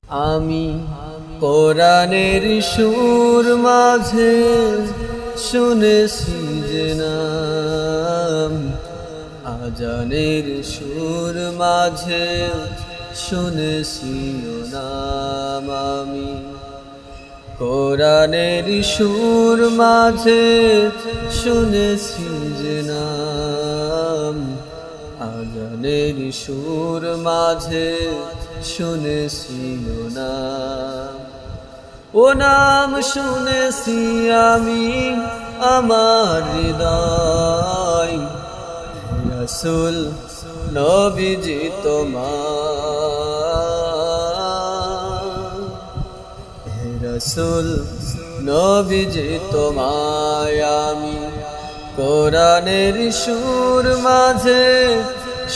আমি কোরআনের সুর মাঝে শুনেছি যে নাম, আজানের সুর মাঝে শুনেছি ও নাম। আমি কোরআনের সুর মাঝে শুনেছি যে নাম, আজানের সুর মাঝে শুনেছি ও নাম। ও নাম শুনেছি আমি আমার হৃদয়, রাসূল নবীজি তোমার, রাসূল নবীজি তোমায় আমি কোরআনের সুর মাঝে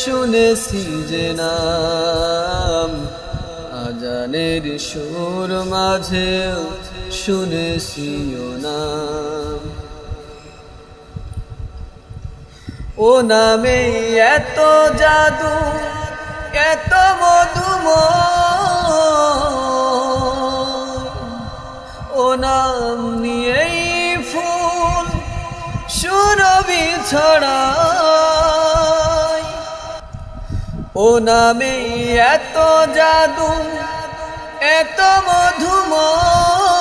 শুনেছি যে নাম, আজানের সুর মাঝে শুনেছি ও নাম। ও নামে এত জাদু এত মধুময়, ও নাম নিয়েই ফুল সুরভি ছড়ায়। ও নামে এত জাদু এত মধুময়,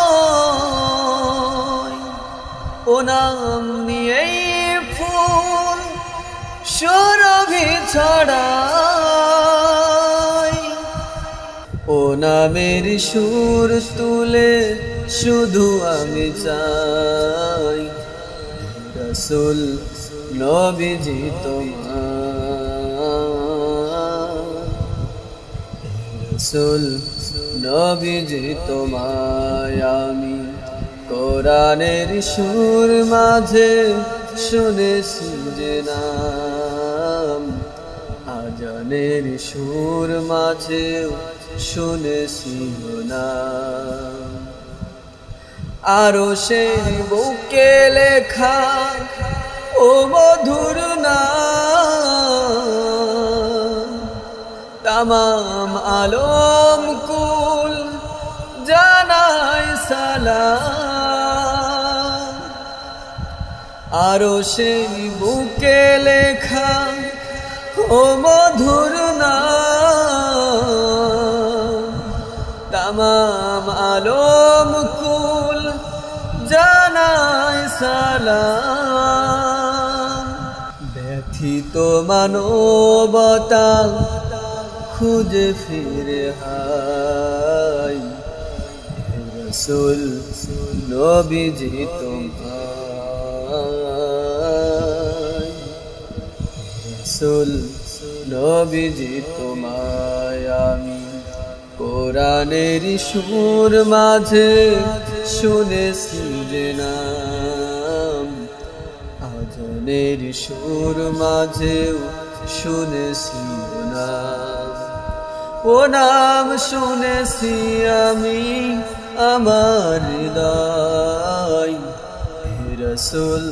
ও নাম নিয়েই ফুল সুরভি ছড়ায়। ও নামের সুর তুলে শুধু আমি চাই, রাসূল নবীজি তোমার, রাসূল নবীজি তোমায় আমি কোরআনের সুর মাঝে শুনেছি যে নাম, আজানের সুর মাঝে শুনেছি ও নাম। আরশের বুকে লেখা ও মধুর নাম, তামাম আলম কুল জানাই সালাম। আরশের বুকে লেখা ও মধুর নাম, তামাম আলম কুল জানাই সালাম। ব্যথিত মানবতা খুঁজে ফিরে হাই, রাসূল নবীজি তোমায়, রাসূল নবীজি তোমায় আমি কোরআনের সুর মাঝে শুনেছি যে নাম, আজানের সুর মাঝে শুনেছি ও নাম। ও নাম শুনেছি আমি আমার হৃদয়, রাসূল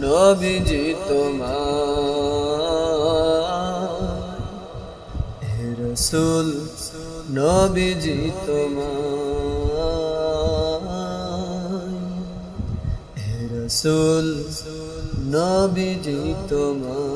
নবীজি তোমার, রাসূল নবীজি তোমার, রাসূল নবীজি তোমার।